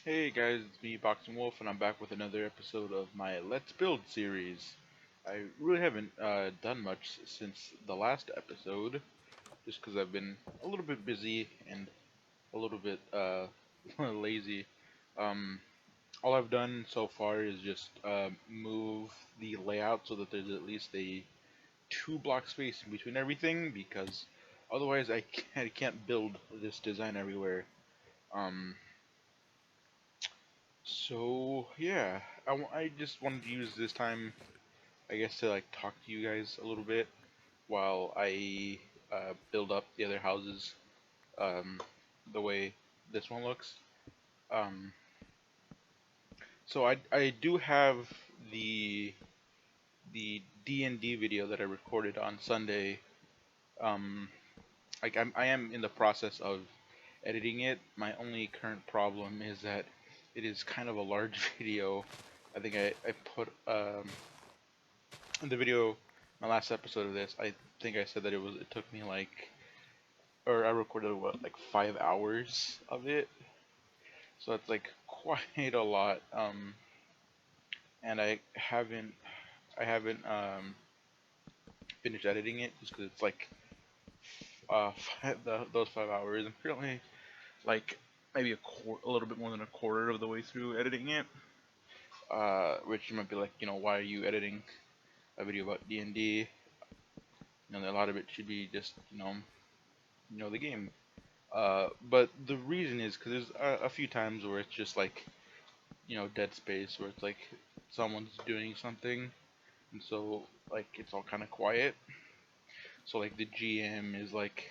Hey guys, it's me, Boxing Wolf, and I'm back with another episode of my Let's Build series. I really haven't done much since the last episode, just because I've been a little bit busy and a little bit lazy. Um, all I've done so far is just move the layout so that there's at least a 2 block space in between everything, because otherwise I can't build this design everywhere. Um, So yeah, I just wanted to use this time, I guess, to like talk to you guys a little bit while I build up the other houses, um, the way this one looks. Um, so I do have the D&D video that I recorded on Sunday. Um, I am in the process of editing it. My only current problem is that it is kind of a large video. I think I put in the video, my last episode of this, I think I said that it took me like, or I recorded what, like 5 hours of it, so it's like quite a lot. And I haven't finished editing it just because it's like those 5 hours. I'm currently like maybe a little bit more than a quarter of the way through editing it. Which you might be like, why are you editing a video about D&D? A lot of it should be just, the game. But the reason is because there's a few times where it's just like, dead space, where it's like someone's doing something, and so like it's all kind of quiet. So like the GM is like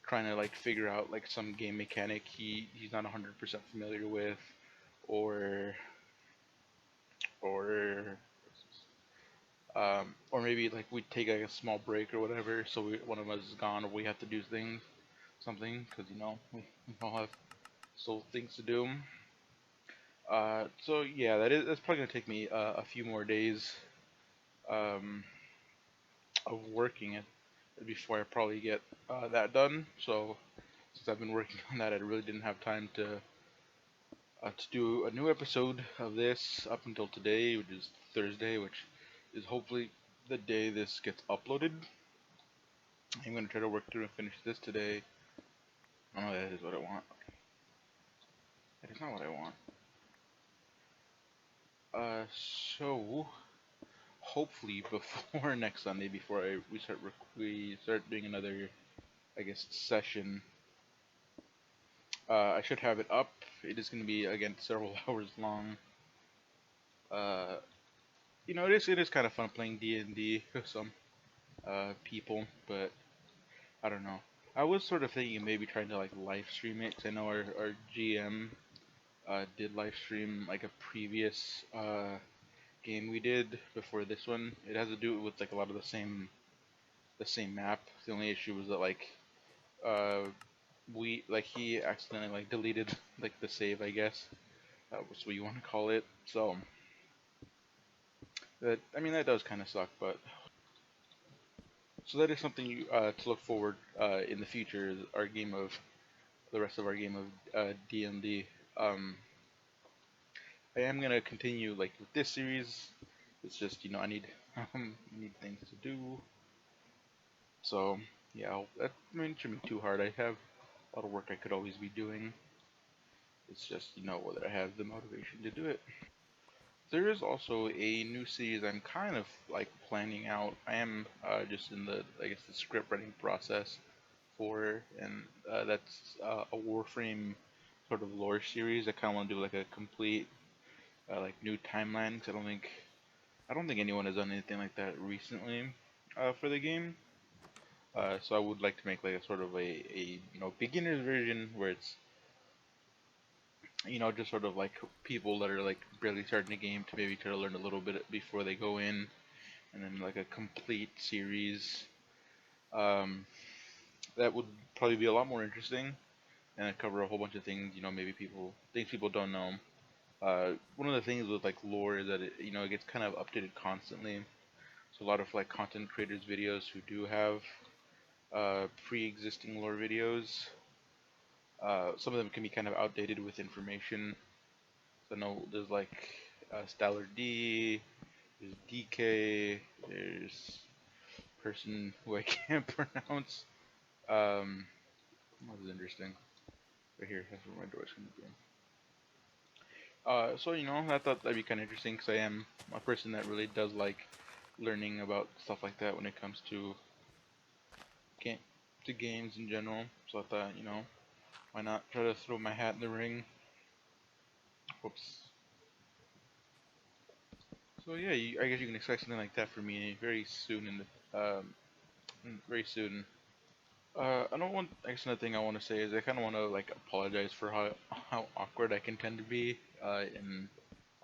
trying to like figure out like some game mechanic he's not 100% familiar with, or or or maybe like we take like a small break or whatever, so one of us is gone, or we have to do something, because we all have soul things to do. So yeah, that's probably gonna take me a few more days um, of working it before I probably get that done. So since I've been working on that, I really didn't have time to do a new episode of this up until today, which is Thursday, which is hopefully the day this gets uploaded. I'm gonna try to work through and finish this today. Oh, that is what I want. That is not what I want. Uh, so hopefully before next Sunday, before we start doing another, I guess, session, I should have it up. It is going to be again several hours long. Uh, it is kind of fun playing D&D with some people, but I don't know. I was sort of thinking maybe trying to like live stream it, 'cause I know our GM did live stream like a previous game we did before this one. It has to do with like a lot of the same map. The only issue was that like uh he accidentally like deleted like the save, I guess. That was what you want to call it. So that does kind of suck, but so that is something to look forward in the future. Is our game of the rest of our game of D&D. Um, I am gonna continue like with this series. It's just I need need things to do. So yeah, it shouldn't be too hard. I have a lot of work I could always be doing. It's just whether I have the motivation to do it. There is also a new series I'm kind of like planning out. I am just in the, I guess, the script writing process for, and that's a Warframe sort of lore series. I kind of want to do like a complete like new timeline, 'cause I don't think anyone has done anything like that recently for the game. So I would like to make like a sort of a beginner's version where it's just sort of like people that are like barely starting the game to maybe try to learn a little bit before they go in, and then like a complete series. Um, that would probably be a lot more interesting, and it cover a whole bunch of things. Maybe things people don't know. One of the things with like lore is that it gets kind of updated constantly. So a lot of like content creators videos who do have pre-existing lore videos, Some of them can be kind of outdated with information. So I know there's like Stellar D, there's DK, there's person who I can't pronounce. What was interesting? Right here, that's where my door's gonna be. So I thought that'd be kind of interesting because I am a person that really does like learning about stuff like that when it comes to game games in general. So I thought, why not try to throw my hat in the ring? Whoops. So yeah, I guess you can expect something like that from me very soon very soon. I don't want. I guess another thing I want to say is I kind of want to like apologize for how awkward I can tend to be in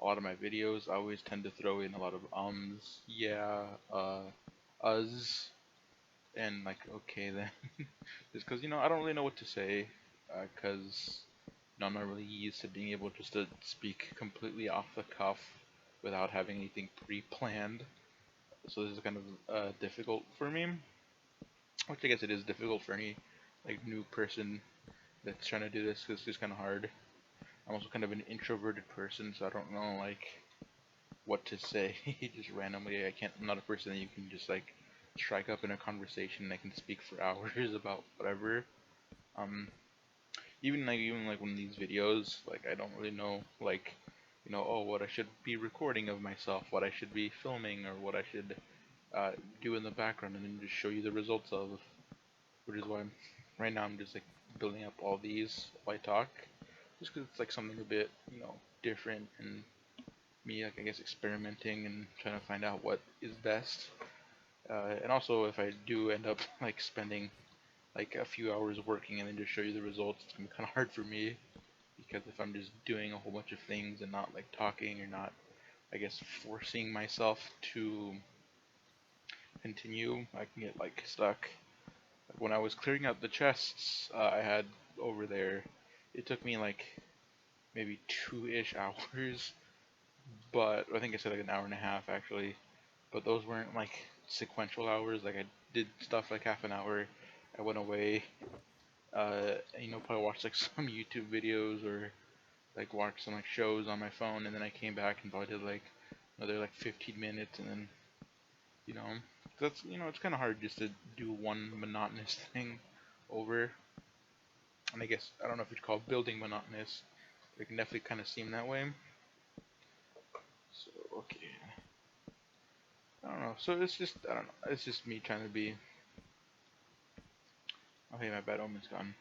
a lot of my videos. I always tend to throw in a lot of ums, yeah, us, and like okay then, just because I don't really know what to say, because I'm not really used to being able just to speak completely off the cuff without having anything pre-planned. So this is kind of difficult for me, which I guess it is difficult for any like new person that's trying to do this because it's just kind of hard. I'm also kind of an introverted person, so I don't know like what to say just randomly. I'm not a person that you can just like strike up in a conversation and I can speak for hours about whatever. Um, even like one of these videos, like I don't really know like oh what I should be recording of myself, what I should be filming, or what I should do in the background, and then just show you the results of, which is why right now I'm just like building up all these while I talk, just because it's like something a bit different, and me like I guess experimenting and trying to find out what is best. And also if I do end up like spending like a few hours working and then just show you the results, it's gonna be kind of hard for me because if I'm just doing a whole bunch of things and not like talking or not, I guess forcing myself to continue, I can get like stuck. Like, when I was clearing out the chests I had over there, it took me like maybe 2-ish hours, but I think I said like an hour and a half actually. But those weren't like sequential hours. Like I did stuff like half an hour, I went away, and, probably watched like some YouTube videos or like watched some like shows on my phone, and then I came back and probably did like another like 15 minutes, and then you know, that's it's kind of hard just to do one monotonous thing over. And I guess I don't know if you'd call building monotonous. It can definitely kind of seem that way. So okay, I don't know. So it's just I don't know. It's just me trying to be. Okay, my bad omen's gone.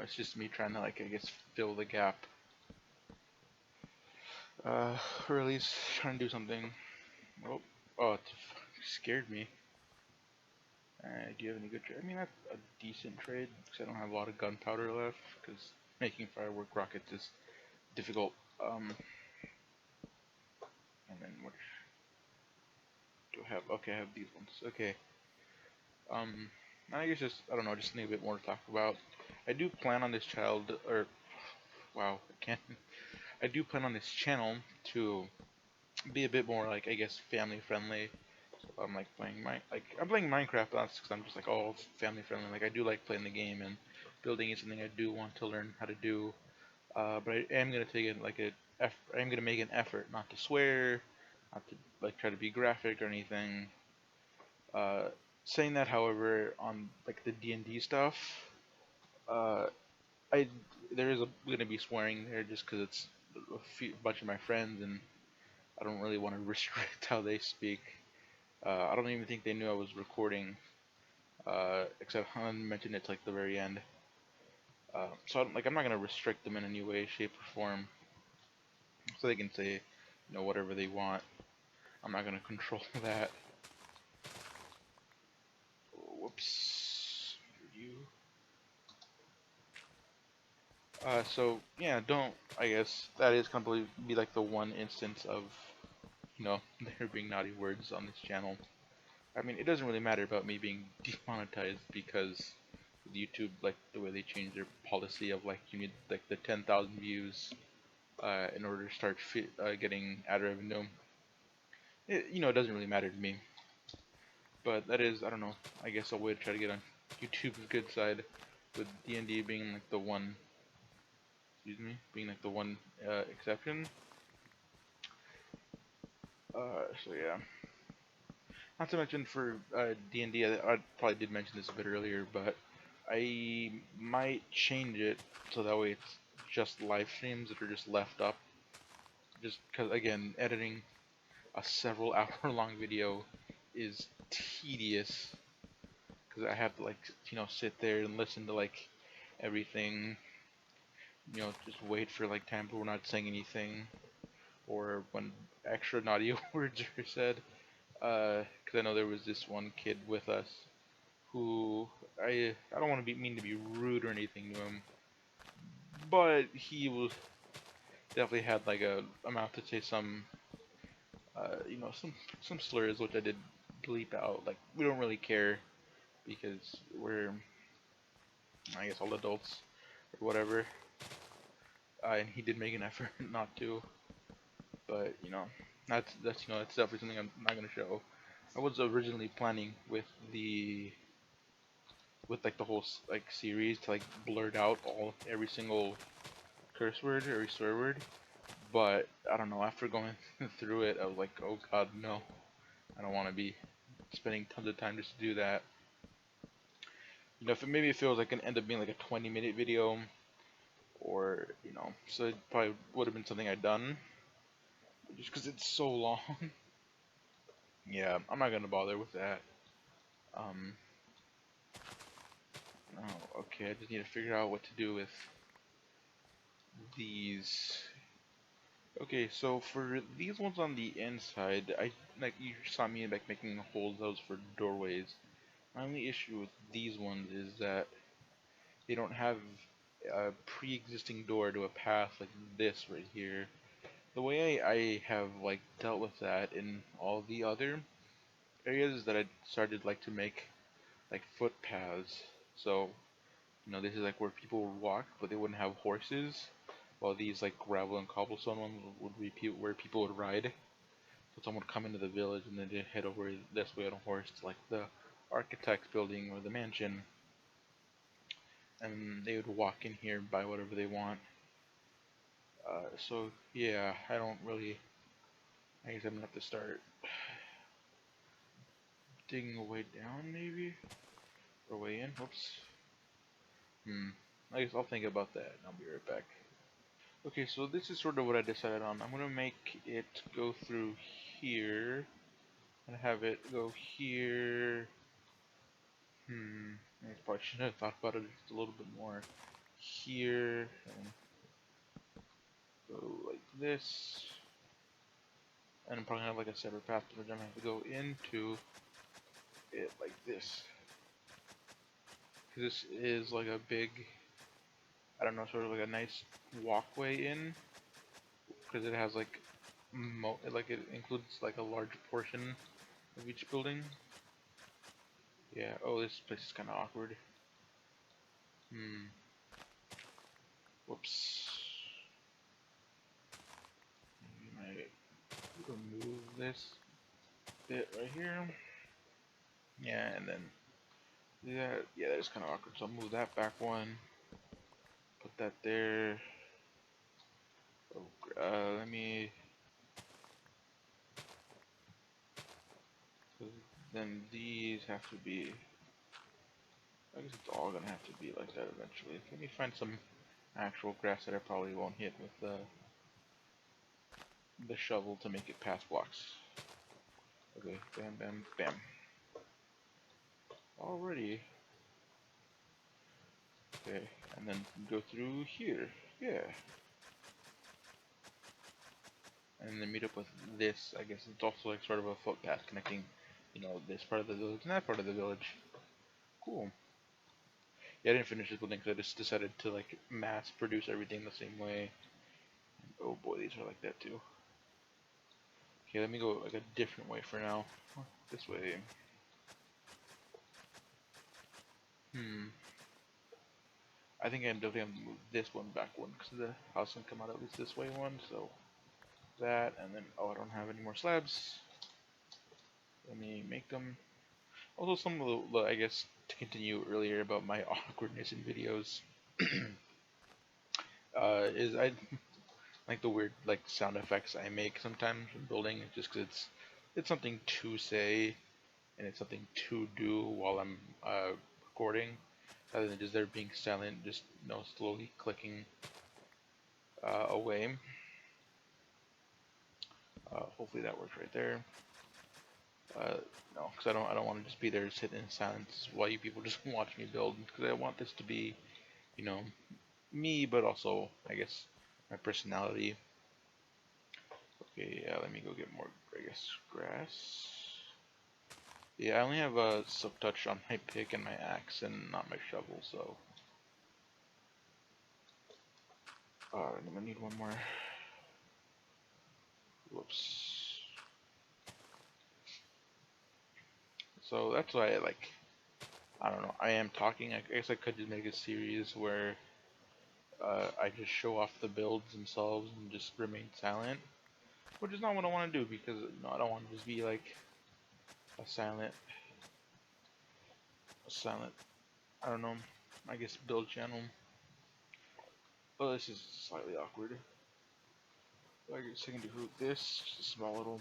It's just me trying to like I guess fill the gap. Or at least trying to do something. Oh, it scared me. Do you have any good trade? I mean, that's a decent trade because I don't have a lot of gunpowder left because making firework rockets is difficult. And then what do I have? Okay, I have these ones. Okay. Um, I guess just I don't know, just need a bit more to talk about. I do plan on this wow, I can't. I do plan on this channel to be a bit more like I guess family friendly. So I'm like I'm playing Minecraft, but that's because I'm just like all family friendly. Like I do like playing the game, and building is something I do want to learn how to do. But I am gonna take it like I am gonna make an effort not to swear, not to like try to be graphic or anything. Uh, Saying that, however, on like the D&D stuff, uh, I there is gonna be swearing there just because it's a bunch of my friends, and I don't really want to restrict how they speak. I don't even think they knew I was recording, except I mentioned it to like the very end. So I'm not gonna restrict them in any way, shape, or form, so they can say, whatever they want. I'm not gonna control that. Whoops. You. So yeah, don't. I guess that is gonna be like the one instance of, there being naughty words on this channel. I mean, it doesn't really matter about me being demonetized because YouTube, like the way they changed their policy of like you need like the 10,000 views in order to start getting ad revenue. It doesn't really matter to me. But that is, I don't know, I guess a way to try to get on YouTube's good side. with D&D being like the one, being like the one exception. So yeah. Not to mention for D&D, I probably did mention this a bit earlier, but I might change it so that way it's just live streams that are just left up. Just because, again, editing a several hour long video is tedious because I have to like sit there and listen to like everything, just wait for like times where we're not saying anything or when extra naughty words are said. Because I know there was this one kid with us who I don't want to be mean to be rude or anything to him, but he was definitely had like a amount to say some some slurs which I did bleep out. Like we don't really care because we're I guess all adults or whatever. And he did make an effort not to, but that's definitely something I'm not gonna show. I was originally planning with like the whole like series to like blurt out every single curse word or every swear word, but I don't know. After going through it, I was like, oh god, no, I don't want to be spending tons of time just to do that. If maybe it feels like it can end up being like a 20-minute video, or so it probably would have been something I'd done, just because it's so long. Yeah, I'm not gonna bother with that. Um, oh, okay, I just need to figure out what to do with these. Okay, so for these ones on the inside, like you saw me like making holes those for doorways. My only issue with these ones is that they don't have a pre-existing door to a path like this right here. The way I have like dealt with that in all the other areas is that I started like to make like footpaths. So this is like where people would walk, but they wouldn't have horses. While these like gravel and cobblestone ones would be where people would ride. So someone would come into the village and then they'd head over this way on a horse to like the architect's building or the mansion, and they would walk in here and buy whatever they want. So yeah, I don't really. I guess I'm gonna have to start digging a way down maybe, or way in. Whoops. I guess I'll think about that and I'll be right back. Okay, so this is sort of what I decided on. I'm gonna make it go through here and have it go here. I probably should have thought about it just a little bit more. Here and go like this, and I'm probably gonna have like a separate path, but I'm gonna have to go into it like this. This is like a big, I don't know, sort of like a nice walkway in, because it has like it includes like a large portion of each building. Yeah. Oh, this place is kind of awkward. Whoops. I might remove this bit right here. Yeah, and then that. Yeah, that's kind of awkward. So I'll move that back one. Put that there. Oh, let me. Then these have to be. I guess it's all gonna have to be like that eventually. Let me find some actual grass that I probably won't hit with the shovel to make it past blocks. Okay, bam, bam, bam. Already. Okay, and then go through here. Yeah. And then meet up with this. I guess it's also like sort of a footpath connecting, this part of the village and that part of the village. Cool. Yeah, I didn't finish this building because I just decided to like mass produce everything the same way. Oh boy, these are like that too. Okay, let me go like a different way for now. This way. I think I'm definitely gonna move this one back one because the house can come out at least this way one. So that, and then I don't have any more slabs. Let me make them. Also, some of the I guess to continue earlier about my awkwardness in videos, is I like the weird like sound effects I make sometimes when building, just because it's something to say and it's something to do while I'm recording, rather than just there being silent, just slowly clicking away. Hopefully that works right there. No, because I don't want to just be there sitting in silence while you people just watch me build. Because I want this to be, you know, me, but also I guess my personality. Okay, yeah, let me go get more, I guess, grass. Yeah, I only have a silk touch on my pick and my axe, and not my shovel, so. I'm gonna need one more. Whoops. So that's why I don't know. I am talking. I guess I could just make a series where I just show off the builds themselves and just remain silent, which is not what I want to do because I don't want to just be like a silent. I don't know. I guess build channel. But this is slightly awkward. I guess I can do this. Just a small little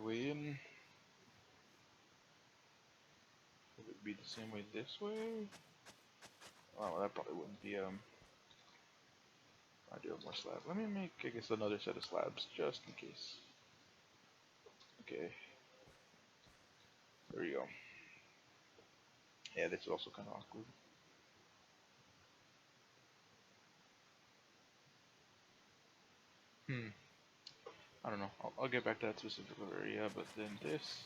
way in. Would it be the same way this way? Oh, that probably wouldn't be I do have more slabs. Let me make, I guess, another set of slabs just in case. Okay. There you go. Yeah, this is also kind of awkward. I don't know. I'll get back to that specific area, but then this.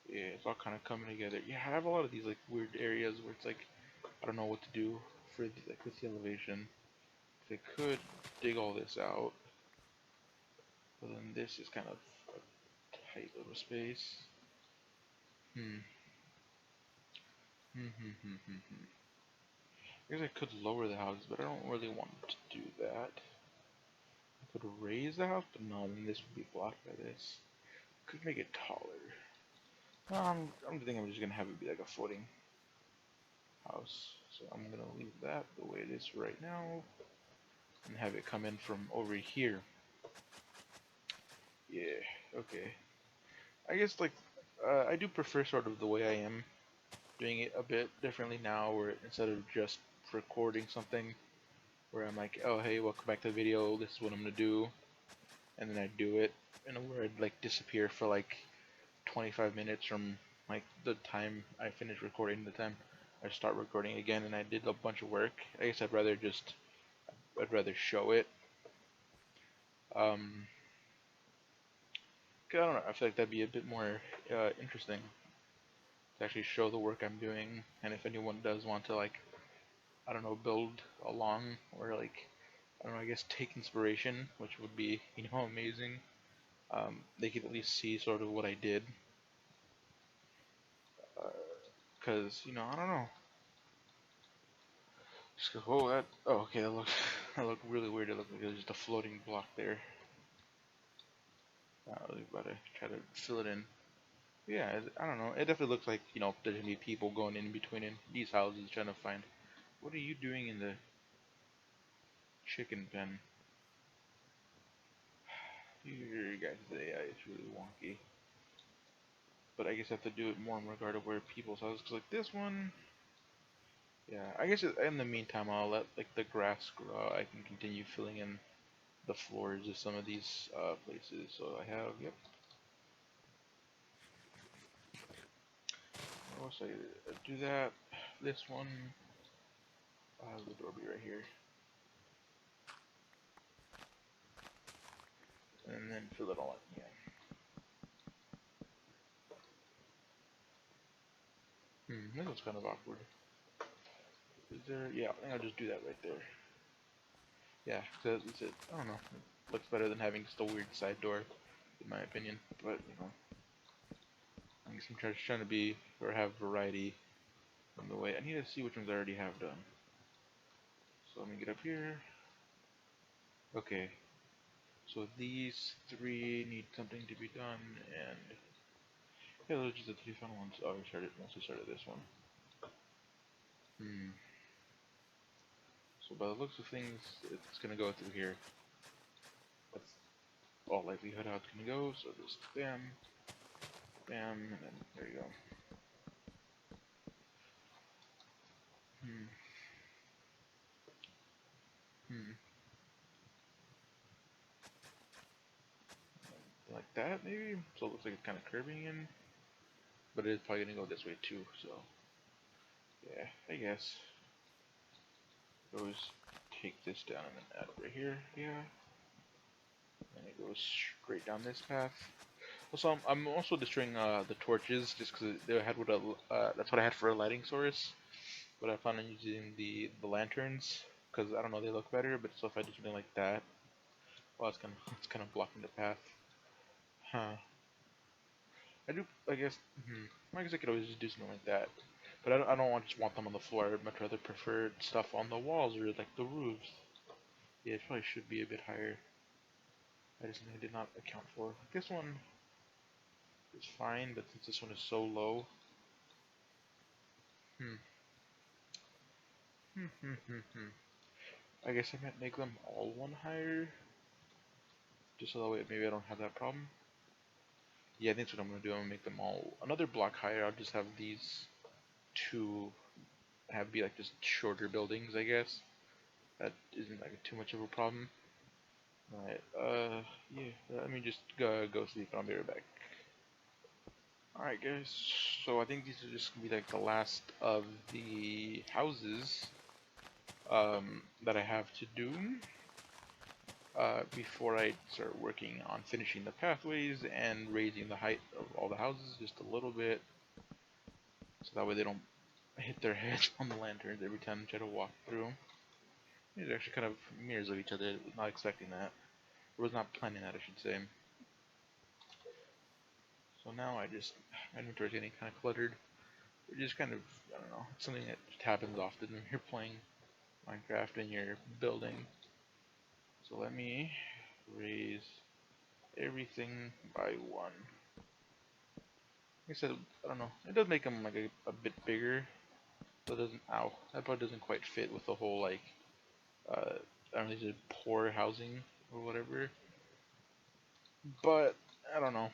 Yeah, it's all kind of coming together. Yeah, I have a lot of these like weird areas where it's like I don't know what to do for like with the elevation. They could dig all this out, but then this is kind of a tight little space. Hmm. I guess I could lower the houses, but I don't really want to do that. I could raise the house, but no, then this would be blocked by this. Could make it taller. I'm thinking I'm just gonna have it be like a floating house. So I'm gonna leave that the way it is right now, and have it come in from over here. Yeah, okay. I guess like I do prefer sort of the way I am doing it a bit differently now, where instead of just recording something, where I'm like, oh hey, welcome back to the video, this is what I'm gonna do, and then I do it, and where I'd like disappear for like 25 minutes from like the time I finish recording the time I start recording again, and I did a bunch of work. I guess I'd rather show it. Um, 'Cause I don't know. I feel like that'd be a bit more interesting to actually show the work I'm doing, and if anyone does want to like, I don't know, build along or like, I don't know, I guess take inspiration, which would be amazing. They could at least see sort of what I did, because I don't know. Just go, oh that, oh okay, that looks that looked really weird. It looked like it was just a floating block there. We're about to try to fill it in. Yeah, I don't know. It definitely looks like there's gonna be people going in between in these houses trying to find. What are you doing in the chicken pen? You guys, the AI is really wonky. But I guess I have to do it more in regard to where people's houses. Cause like this one, yeah. I guess in the meantime, I'll let like the grass grow. I can continue filling in the floors of some of these places. So I have, yep. What else I do that? This one, the door be right here, and then fill it all in. Yeah. This looks kind of awkward. Is there? Yeah, I think I'll just do that right there. Yeah, cause it's it. I don't know. It looks better than having just a weird side door, in my opinion. But I guess I'm trying to be or have variety in the way. I need to see which ones I already have done. So let me get up here. Okay. So these three need something to be done, and Yeah, those are just the three final ones. Oh, we started, mostly started this one. Hmm. So by the looks of things, it's gonna go through here. That's all likelihood how it's gonna go. So just bam, bam, and then there you go. Hmm. Hmm. Like that maybe. So it looks like it's kind of curving in, but it is probably gonna go this way too. So yeah, I guess. Goes take this down and then add it right here. Yeah. And it goes straight down this path. Also, I'm also destroying the torches just because they had what that's what I had for a lighting source. But I plan on using the lanterns because I don't know, they look better. But so if I do something like that, well, it's kind of blocking the path. Huh. I do. I guess. I guess I could always just do something like that. But I don't want just want them on the floor. I'd much rather prefer stuff on the walls or like the roofs. Yeah, it probably should be a bit higher. That is something I did not account for. This one is fine, but since this one is so low, hmm, I guess I might make them all one higher, just so that way maybe I don't have that problem. Yeah, I think that's what I'm gonna do. I'm gonna make them all another block higher. I'll just have these two be like just shorter buildings, I guess. That isn't like too much of a problem. Alright, yeah, let me just go sleep and I'll be right back. Alright guys, so I think these are just gonna be like the last of the houses that I have to do before I start working on finishing the pathways and raising the height of all the houses just a little bit, so that way they don't hit their heads on the lanterns every time they try to walk through. These are actually kind of mirrors of each other. I was not expecting that. I was not planning that, I should say. So now my inventory's getting kind of cluttered. Which is kind of, I don't know, it's something that just happens often when you're playing Minecraft and you're building. So let me raise everything by one. Like I said, I don't know, it does make them like a bit bigger, but it doesn't, ow, that part doesn't quite fit with the whole like, I don't know, is it poor housing or whatever. But, I don't know,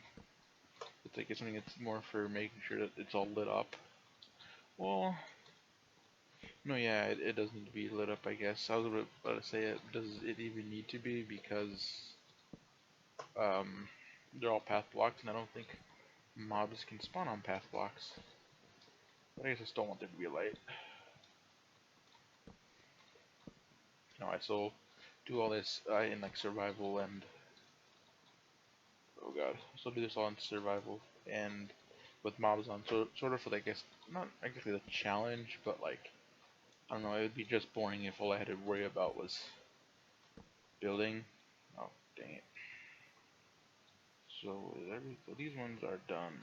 it's like it's something that's more for making sure that it's all lit up. Well, no, yeah, it does need to be lit up, I guess. I was about to say, does it even need to be, because they're all path blocks, and I don't think mobs can spawn on path blocks. But I guess I still want there to be a light. Alright, so do all this in like survival and oh god, so do this all in survival and with mobs on, so sort of for I guess not exactly the challenge, but like I don't know, it would be just boring if all I had to worry about was building. Oh dang it. So so these ones are done.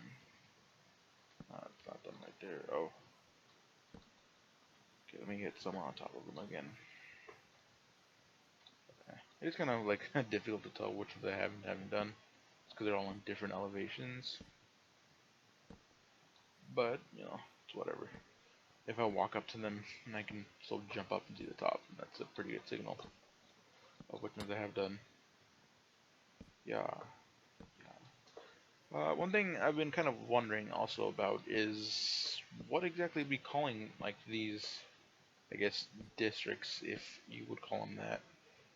It's not done right there. Oh. Okay, let me get some on top of them again. Okay. It's kind of like difficult to tell which ones I haven't done. It's because they're all in different elevations. But, you know, it's whatever. If I walk up to them, I can still jump up and see the top. And that's a pretty good signal of which ones I have done. Yeah. One thing I've been kind of wondering also about is what exactly we calling like these, I guess, districts, if you would call them that,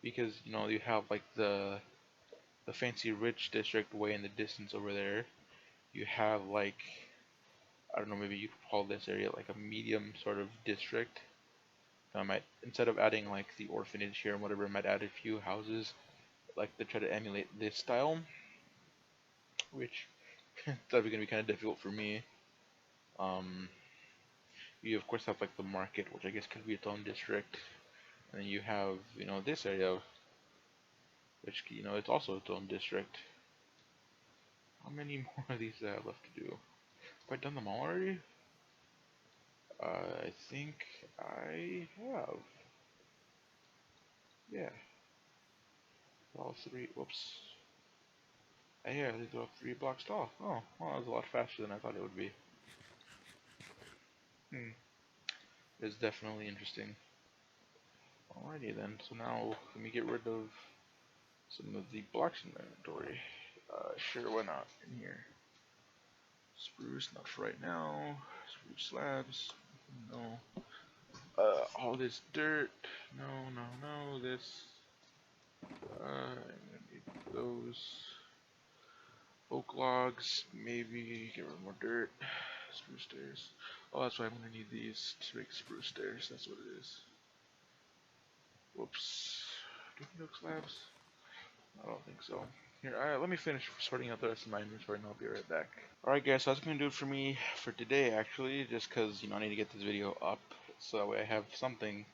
because you know you have like the fancy rich district way in the distance over there. You have like I don't know, maybe you could call this area like a medium sort of district. I might instead of adding like the orphanage here and whatever, I might add a few houses like to try to emulate this style, which is probably gonna be kind of difficult for me. Um, you of course have like the market, which I guess could be its own district, and then you have this area, which it's also its own district. How many more of these do I have left to do? Have I done them all already? I think I have. Yeah, all three. Whoops. Yeah, they go up 3 blocks tall. Oh, well, that was a lot faster than I thought it would be. Hmm. It's definitely interesting. Alrighty then, so now let me get rid of some of the blocks in the inventory. Sure, why not? In here. Spruce, not for right now. Spruce slabs, no. All this dirt, no, no, no. This, I'm gonna need those. Oak logs, maybe get rid of more dirt. Spruce stairs. Oh, that's why I'm gonna need these to make spruce stairs. That's what it is. Whoops. Do we need oak slabs? I don't think so. Here, let me finish sorting out the rest of my inventory and I'll be right back. Alright guys, so that's gonna do it for me for today actually, just cause I need to get this video up so that way I have something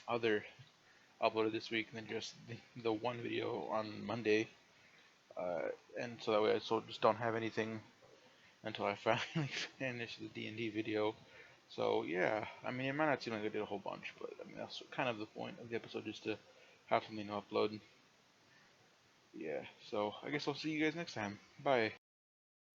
other uploaded this week than just the one video on Monday. And so that way I just don't have anything until I finally finish the D&D video. So yeah, I mean, it might not seem like I did a whole bunch, but I mean, that's kind of the point of the episode, just to have something to upload. Yeah, so I guess I'll see you guys next time. Bye.